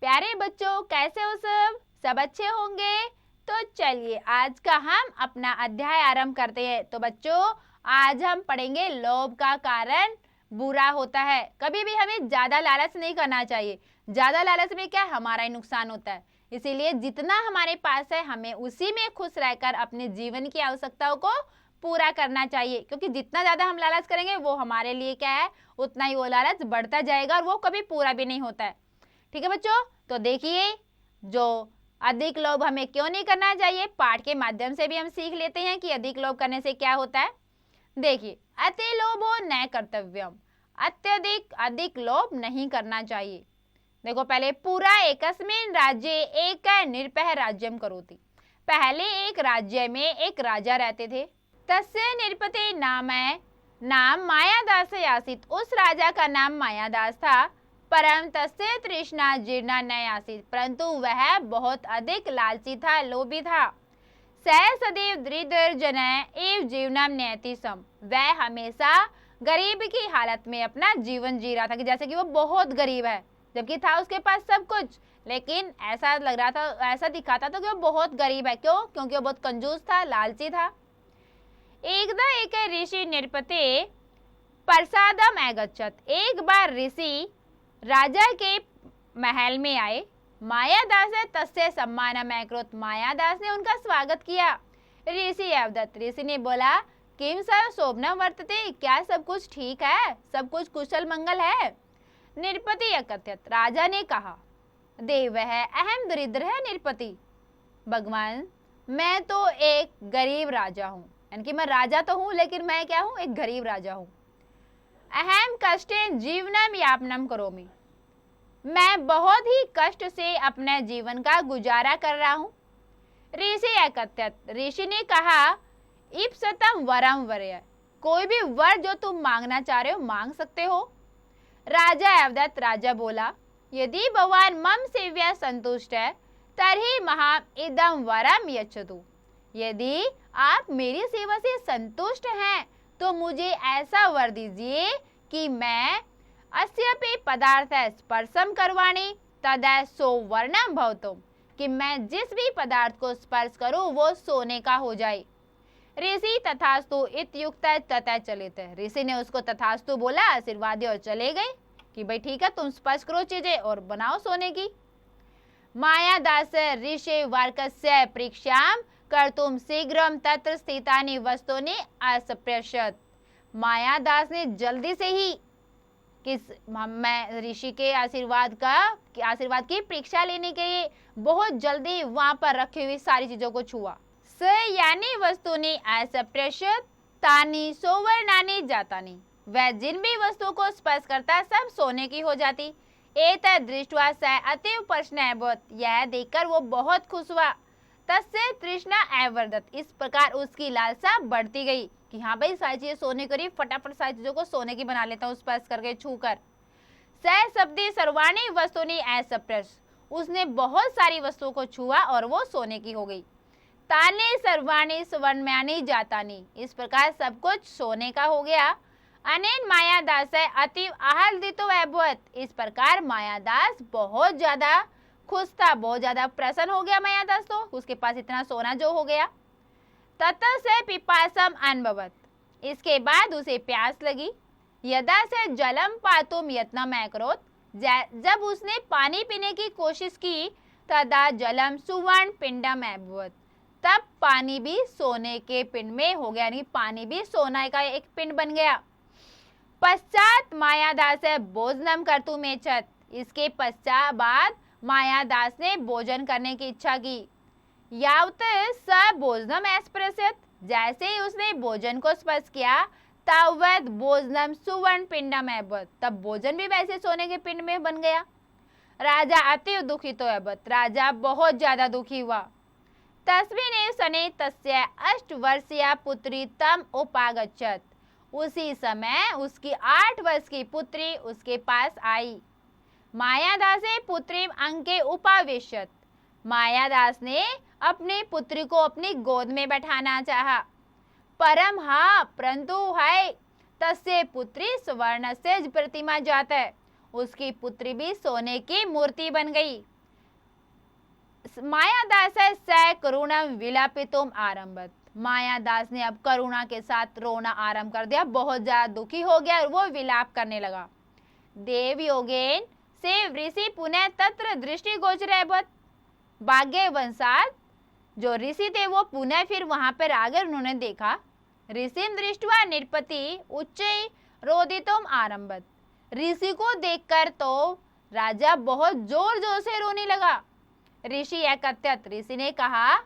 प्यारे बच्चों, कैसे हो सब अच्छे होंगे। तो चलिए आज का हम अपना अध्याय आरंभ करते हैं। तो बच्चों, आज हम पढ़ेंगे लोभ का कारण बुरा होता है। कभी भी हमें ज्यादा लालच नहीं करना चाहिए। ज्यादा लालच में क्या हमारा ही नुकसान होता है। इसीलिए जितना हमारे पास है हमें उसी में खुश रहकर अपने जीवन की आवश्यकताओं को पूरा करना चाहिए, क्योंकि जितना ज्यादा हम लालच करेंगे वो हमारे लिए क्या है, उतना ही वो लालच बढ़ता जाएगा और वो कभी पूरा भी नहीं होता है। ठीक है बच्चों, तो देखिए जो अधिक लोभ हमें क्यों नहीं करना चाहिए, पाठ के माध्यम से भी हम सीख लेते हैं कि अधिक लोभ करने से क्या होता है। देखिए, अति लोभो न कर्तव्यम, अत्यधिक अधिक लोभ नहीं करना चाहिए। देखो पहले पूरा एकस्मिन् राज्ये एक निरपः राज्यम करोति। पहले एक राज्य में एक राजा रहते थे। तस्य निरपते नाम मायादास आसीत्। उस राजा का नाम मायादास था। परम तस्य तृष्णा जीर्णा न आसीत्, परंतु वह बहुत अधिक लालची था, लोभी था। सह सदैव दरिद्रजन एव जीवनम नयति सम। वह हमेशा गरीब की हालत में अपना जीवन जी रहा था, कि जैसे कि वो बहुत गरीब है, जबकि था उसके पास सब कुछ, लेकिन ऐसा लग रहा था, ऐसा दिखाता था कि वो बहुत गरीब है। क्यों? क्योंकि वो बहुत कंजूस था, लालची था। एकदा एक ऋषि निरपते प्रसादम अगच्छत्। एक बार ऋषि राजा के महल में आए। मायादास तस्य सम्मानम अकरोत्। मायादास ने उनका स्वागत किया। ऋषि अवदत्। ऋषि ने बोला, किम सर्व शोभनम वर्तते। क्या सब कुछ ठीक है, सब कुछ कुशल मंगल है। निरपति अकथयत्। राजा ने कहा, देव है अहम दरिद्र है निरपति। भगवान, मैं तो एक गरीब राजा हूँ, यानी कि मैं राजा तो हूँ लेकिन मैं क्या हूँ, एक गरीब राजा हूँ। अहम कष्टेन जीवनम यापनम करोमि। मैं बहुत ही कष्ट से अपने जीवन का गुजारा कर रहा हूँ। ऋषि अकथयत्। ऋषि ने कहा, इप्सतम वरम वरय। कोई भी वर जो तुम मांगना चाह रहे हो मांग सकते हो। राजा अवदत्। राजा बोला, यदि भगवान मम सेव्या संतुष्ट है तर्हि महाम इदम वरम यच्छतु। यदि आप मेरी सेवा से संतुष्ट हैं तो मुझे ऐसा वर दीजिए कि मैं अस्यपि पदार्थ स्पर्शम करवाणी तदा सो वर्णम भवतु। कि मैं जिस भी पदार्थ को स्पर्श करूं वो सोने का हो जाए। ऋषि तथास्तु इत्युक्त तथा चलित। ऋषि ने उसको तथास्तु बोला, आशीर्वाद दिया और चले गए कि भाई ठीक है, तुम स्पर्श करो चीजें और बनाओ सोने की। मायादास ऋषि वार्कस्य परीक्षाम कर्तुम शीघ्रम तत्र स्थितानि वस्तूनि असप्रशत। मायादास ने जल्दी से ही मैं ऋषि के आशीर्वाद की परीक्षा लेने के लिए बहुत जल्दी वहां पर रखी हुई सारी चीजों को छुआ। स यानी वस्तुनि असप्रशत तानि सुवर्णानि जातानि। वह जिन भी वस्तुओं को स्पर्श करता सब सोने की हो जाती। एतद् दृष्ट्वा स अतीव प्रसन्न अभवत्। यह देखकर वो बहुत खुश हुआ। तस्य तृष्णा अवर्धत। इस प्रकार उसकी लालसा बढ़ती गई कि हाँ भाई सारी चीजें सोने करी, फटाफट सारी चीजों को सोने की बना लेता हूँ स्पर्श करके, छू कर। स शब्दी सर्वाणी वस्तुनि असप्रश। उसने बहुत सारी वस्तुओं को छुआ और वो सोने की हो गई। ताने सर्वाणी सुवर्णमयानि जातानि। इस प्रकार सब कुछ सोने का हो गया। अनेन मायादास अतीव आहल्दितो अभवत्। इस प्रकार मायादास बहुत ज्यादा खुश था, बहुत ज्यादा प्रसन्न हो गया मायादास, तो उसके पास इतना सोना जो हो गया। ततः से पिपासम अनुभवत। इसके बाद उसे प्यास लगी। यदा से जलम पातुम यत्नम अकरोत्। जब उसने पानी पीने की कोशिश की, तदा जलम सुवर्ण पिंडम अभवत्। तब पानी भी सोने के पिंड में हो गया, यानी पानी भी सोना का एक पिंड बन गया। पश्चात मायादास भोजनम कर्तुम इच्छत। इसके पश्चात मायादास ने भोजन करने की इच्छा की। यावत स भोजनम स्पृशत। जैसे ही उसने भोजन को स्पर्श किया, तावत भोजनम सुवर्ण पिंडम अभवत्। तब भोजन भी वैसे सोने के पिंड में बन गया। राजा अति दुखितो अभवत्। राजा बहुत ज्यादा दुखी हुआ। तस्मिन् सने तस्य 8 वर्षीया पुत्री तम उपागच्छत्। उसी समय उसकी 8 वर्ष की पुत्री उसके पास आई। मायादासे पुत्री अंके उपावेशत। मायादास ने अपनी पुत्री को अपनी गोद में बैठाना चाहा। परम हाँ, परंतु है तस्य पुत्री सुवर्णस्य प्रतिमा जात है, उसकी पुत्री भी सोने की मूर्ति बन गई। मायादास स करुणम विलापितुम आरंभत, मायादास ने अब करुणा के साथ रोना आरंभ कर दिया, बहुत ज्यादा दुखी हो गया और वो विलाप करने लगा। देव योगेन से ऋषि पुनः तत्र दृष्टि गोचर, भाग्यवंशात जो ऋषि थे वो पुनः फिर वहां पर आ गए, उन्होंने देखा। ऋषिम दृष्टवा नृपति उच्च रोदितुम आरंभत, ऋषि को देखकर तो राजा बहुत जोर जोर से रोने लगा। ऋषि एकत्यत, ऋषि ने कहा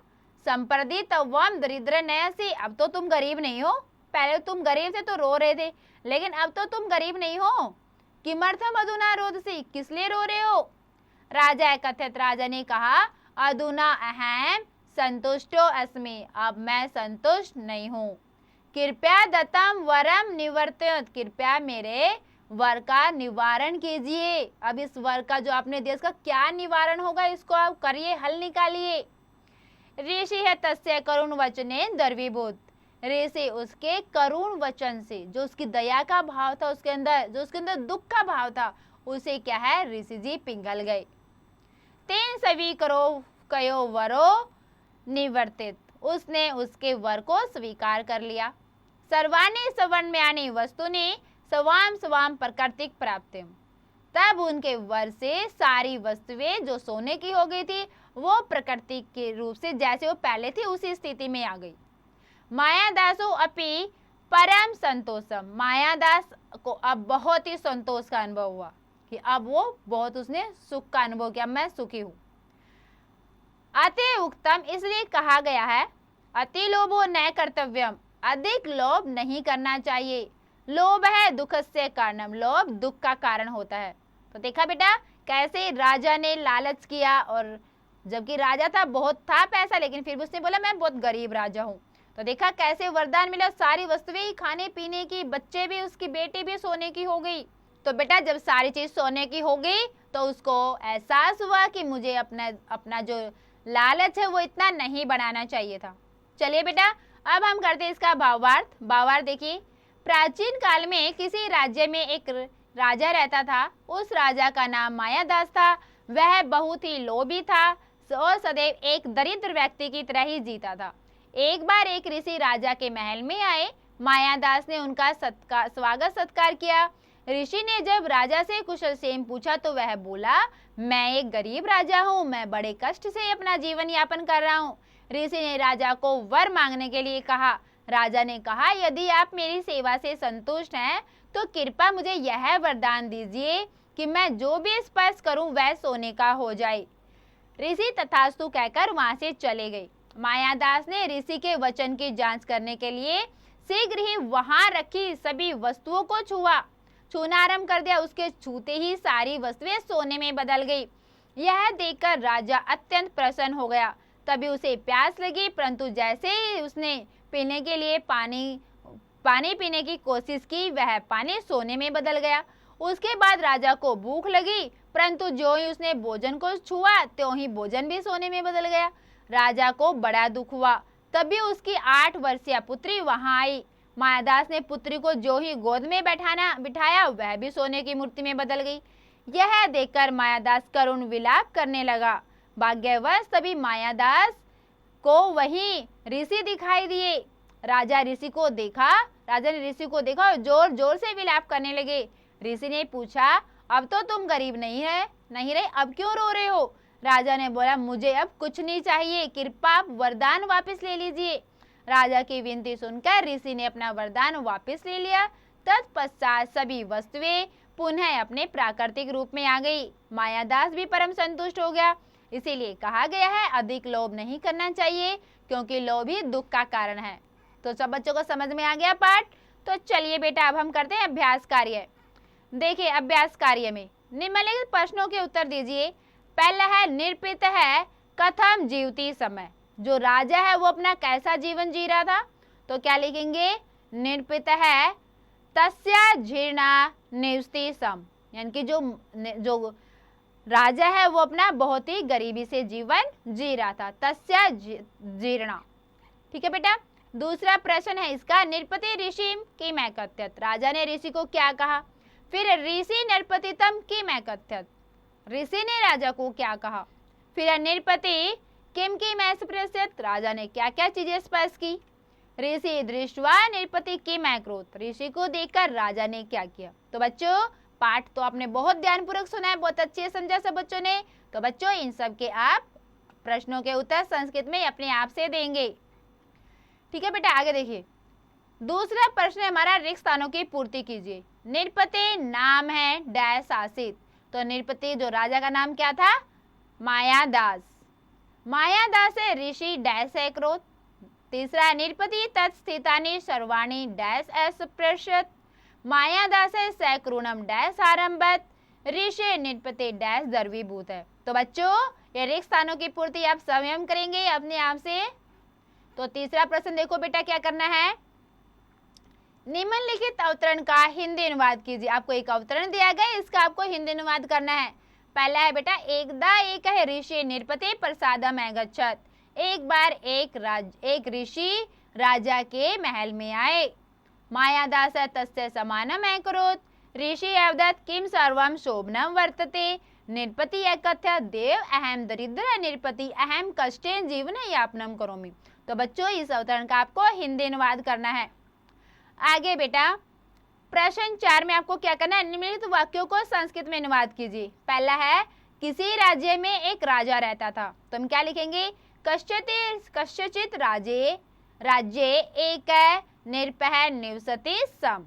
संप्रति तवम दरिद्र नयसी, अब तो तुम गरीब नहीं हो, पहले तुम गरीब थे तो रो रहे थे, लेकिन अब तो तुम गरीब नहीं हो। किमर्थम अधुना रोदसी, किस लिए रो रहे हो? राजा एकत्यत, राजा ने कहा अधुना अहम संतुष्टो अस्मि, अब मैं संतुष्ट नहीं हूँ। कृपया दत्तम वरम निवर्तयत, कृपया मेरे वर का निवारण कीजिए। अब इस वर का जो आपने दिया इसका क्या निवारण होगा, इसको आप करिए, हल निकालिए। ऋषि है तस्य करुण वचने द्रवीभूत, ऋषि उसके करुण वचन से, जो उसकी दया का भाव था उसके अंदर, जो उसके अंदर दुख का भाव था, उसे क्या है ऋषि जी पिघल गए। तेन सभी करो कयो वरो निवर्तित, उसने उसके वर को स्वीकार कर लिया। सर्वाणी सवर्ण्यानि वस्तुनि स्वाम स्वाम प्रकृतिक प्राप्ति, तब उनके वर से सारी वस्तुएं जो सोने की हो गई थी वो प्रकृति के रूप से जैसे वो पहले थी उसी स्थिति में आ गई। मायादासो अपि परम संतोषम, मायादास को अब बहुत ही संतोष का अनुभव हुआ कि अब वो बहुत उसने सुख का अनुभव किया, मैं सुखी हूँ। अति उक्तम, इसलिए कहा गया है अति लोभो न कर्तव्यम, अधिक लोभ नहीं करना चाहिए। लोभ है दुख से कारणम, लोभ दुख का कारण होता है। तो देखा बेटा कैसे राजा ने लालच किया, और जबकि राजा था, बहुत था पैसा, लेकिन फिर भी उसने बोला मैं बहुत गरीब राजा हूँ। तो देखा कैसे वरदान मिला, सारी वस्तुएं खाने पीने की, बच्चे भी, उसकी बेटी भी सोने की हो गई। तो बेटा जब सारी चीज सोने की हो गई तो उसको एहसास हुआ कि मुझे अपना जो लालच है वो इतना नहीं बढ़ाना चाहिए था। चलिए बेटा अब हम करते हैं इसका भावार्थ। भावार्थ देखिए, प्राचीन काल में किसी राज्य में एक राजा रहता था। उस राजा का नाम मायादास था। वह बहुत ही लोभी था और सदैव एक दरिद्र व्यक्ति की तरह ही जीता था। एक बार एक ऋषि राजा के महल में आए। मायादास ने उनका स्वागत सत्कार किया। ऋषि ने जब राजा से कुशल क्षेम पूछा तो वह बोला, मैं एक गरीब राजा हूँ, मैं बड़े कष्ट से अपना जीवन यापन कर रहा हूँ। ऋषि ने राजा को वर मांगने के लिए कहा। राजा ने कहा, यदि आप मेरी सेवा से संतुष्ट हैं तो कृपया मुझे यह वरदान दीजिए कि मैं जो भी स्पर्श करूं वह सोने का हो जाए। ऋषि तथास्तु कहकर वहां से चले गए। मायादास ने ऋषि के वचन की जांच करने के लिए शीघ्र ही वहां रखी सभी वस्तुओं को छूना आरंभ कर दिया। उसके छूते ही सारी वस्तुएं सोने में बदल गई। यह देखकर राजा अत्यंत प्रसन्न हो गया। तभी उसे प्यास लगी, परंतु जैसे ही उसने पीने के लिए पानी पीने की कोशिश की, वह पानी सोने में बदल गया। उसके बाद राजा को भूख लगी, परंतु जो ही उसने भोजन को छुआ त्यों ही भोजन भी सोने में बदल गया। राजा को बड़ा दुख हुआ। तभी उसकी 8 वर्षीय पुत्री वहां आई। मायादास ने पुत्री को जो ही गोद में बिठाया वह भी सोने की मूर्ति में बदल गई। यह देखकर मायादास करुण विलाप करने लगा। भाग्यवश तभी मायादास को वही ऋषि दिखाई दिए। राजा ने ऋषि को देखा और जोर जोर से विलाप करने लगे। ऋषि ने पूछा, अब तो तुम गरीब नहीं रहे, अब क्यों रो रहे हो? राजा ने बोला, मुझे अब कुछ नहीं चाहिए, कृपया आप वरदान वापस ले लीजिए। राजा की विनती सुनकर ऋषि ने अपना वरदान वापस ले लिया। तत्पश्चात सभी वस्तुएं पुनः अपने प्राकृतिक रूप में आ गई। मायादास भी परम संतुष्ट हो गया। इसीलिए कहा गया है अधिक लोभ नहीं करना चाहिए, क्योंकि लोभ ही दुख का कारण है। तो सब बच्चों को समझ में आ गया पाठ। तो चलिए बेटा अब हम करते हैं अभ्यास कार्य। देखिए अभ्यास कार्य में निम्नलिखित प्रश्नों के उत्तर दीजिए। पहला है निरूपित है कथम जीवती समय, जो राजा है वो अपना कैसा जीवन जी रहा था। तो क्या लिखेंगे, निरूपित है तस्या जीर्णा निवसति सम, यानी कि जो राजा है वो अपना बहुत ही गरीबी से जीवन जी रहा था। तस्या जीर्णा, ठीक है बेटा। दूसरा प्रश्न है इसका, नृपति ऋषि किम अकथयत्, राजा ने ऋषि को क्या कहा। फिर ऋषि नृपतितम किम अकथयत्, ऋषि ने राजा को क्या कहा। फिर नृपति किम किम स्पृशत्, राजा ने क्या क्या चीजें स्पर्श की। ऋषि दृष्ट्वा नृपति किम अकरोत्, ऋषि को देखकर राजा ने क्या किया। तो बच्चों पाठ तो आपने बहुत ध्यानपूर्वक सुना है, बहुत अच्छे समझा सब बच्चों ने। तो बच्चों इन सब के आप प्रश्नों के उत्तर संस्कृत में अपने आप से देंगे। ठीक है बेटा, आगे देखिए। दूसरा प्रश्न है हमारा, रिक्त स्थानों की पूर्ति कीजिए। नृपति नाम है डैश आसित, तो नृपति जो राजा का नाम क्या था, मायादास। मायादास है ऋषि डैश अकरोत्। तीसरा है नृपति तत्स्थितानि सर्वाणि डैश अस्पृशत्, मायादास है सैक्रूणम डैश आरंभत, ऋषि नृपति डैश द्रवीभूत है। तो बच्चों ये रिक्त स्थानों की पूर्ति आप स्वयं करेंगे अपने आप से। तो तीसरा प्रश्न देखो बेटा क्या करना है, निम्नलिखित अवतरण का हिंदी अनुवाद कीजिए। आपको एक अवतरण दिया गया, इसका आपको हिंदी अनुवाद करना है। पहला है बेटा, एकदा एक है ऋषि नृपति प्रसादम अगच्छत्, एक बार एक ऋषि राजा के महल में आए। मायादास तस्य समानम अकरोत्, ऋषि अवदत् किम सर्वम शोभनम वर्तते, नृपति अकथयत् देव अहम दरिद्र नृपति अहम कष्टेन जीवन यापनम करोमि। तो बच्चों इस अवतरण का आपको हिंदी अनुवाद करना है। आगे बेटा प्रश्न 4 में आपको क्या करना है, निम्नलिखित वाक्यों को संस्कृत में अनुवाद कीजिए। पहला है, किसी राज्य में एक राजा रहता था, तो हम क्या लिखेंगे, कस्यचित् राज्ये एक निरपः निवसति सम।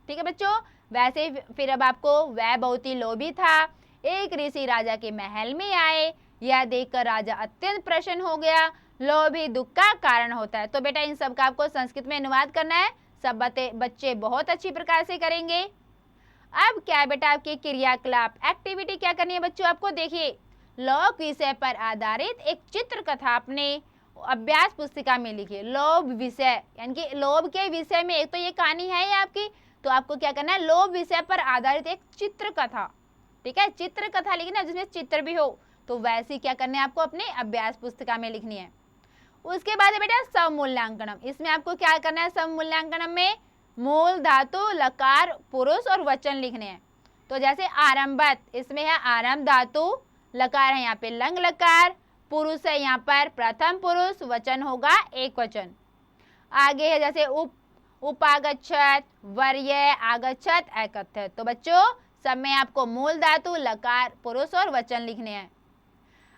ठीक है बच्चों, वैसे फिर अब आपको वह बहुत ही लोभी था, एक ऋषि राजा के महल में आए, यह देखकर राजा अत्यंत प्रसन्न हो गया। लोभ ही दुख का कारण होता है। तो बेटा इन सब का आपको संस्कृत में अनुवाद करना है, सब बच्चे बहुत अच्छी प्रकार से करेंगे। अब क्या है बेटा, आपकी क्रियाकलाप एक्टिविटी क्या करनी है बच्चों, आपको देखिए लोभ विषय पर आधारित एक चित्र कथा अपने अभ्यास पुस्तिका में लिखिए। लोभ विषय यानी कि लोभ के विषय में, एक तो ये कहानी है आपकी, तो आपको क्या करना है, लोभ विषय पर आधारित एक चित्र कथा, ठीक है, चित्र कथा लिखना जिसमें चित्र भी हो, तो वैसी क्या करना है आपको अपने अभ्यास पुस्तिका में लिखनी है। उसके बाद है बेटा समूल्यांकनम, इसमें आपको क्या करना है, समूल्यांकनम में मूल धातु लकार पुरुष और वचन लिखने हैं। तो जैसे आरंभत, इसमें है आरंभ धातु, लकार है यहाँ पे लंग लकार, पुरुष है यहाँ पर प्रथम पुरुष, वचन होगा एक वचन। आगे है जैसे उपागच्छत, वर्य, आगच्छत, अकथयत्। तो बच्चों सब में आपको मूल धातु लकार पुरुष और वचन लिखने हैं।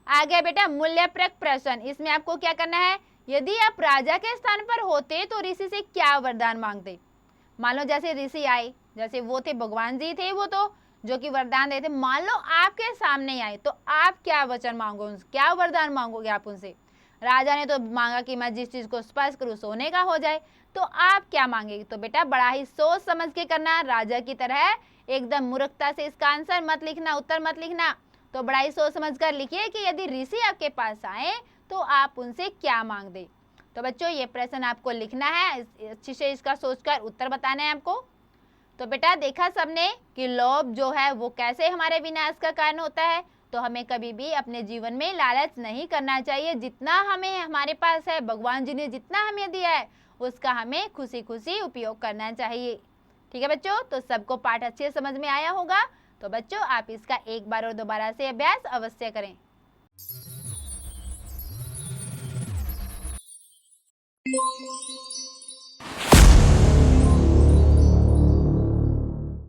आगे बेटा मूल्यप्रक प्रश्न, इसमें आपको क्या करना है, यदि आप राजा के स्थान पर होते तो ऋषि से क्या वरदान मांगते। मान लो जैसे ऋषि आए, जैसे वो थे भगवान जी थे वो तो जो कि वरदान देते, मान लो आपके सामने आए तो आप क्या वचन मांगो, क्या वरदान मांगोगे आप उनसे। राजा ने तो मांगा कि मैं जिस चीज को स्पर्श करूँ सोने का हो जाए, तो आप क्या मांगेगी। तो बेटा बड़ा ही सोच समझ के करना, राजा की तरह एकदम मूर्खता से इसका आंसर मत लिखना, उत्तर मत लिखना। तो बड़ा ही सोच समझ कर लिखिए कि यदि ऋषि आपके पास आए तो आप उनसे क्या मांग दे। तो बच्चों ये प्रश्न आपको लिखना है, अच्छी से इसका सोचकर उत्तर बताना है आपको। तो बेटा देखा सबने कि लोभ जो है वो कैसे हमारे विनाश का कारण होता है। तो हमें कभी भी अपने जीवन में लालच नहीं करना चाहिए, जितना हमें हमारे पास है, भगवान जी ने जितना हमें दिया है उसका हमें खुशी खुशी उपयोग करना चाहिए। ठीक है बच्चों, तो सबको पाठ अच्छे समझ में आया होगा। तो बच्चों आप इसका एक बार और दोबारा से अभ्यास अवश्य करें।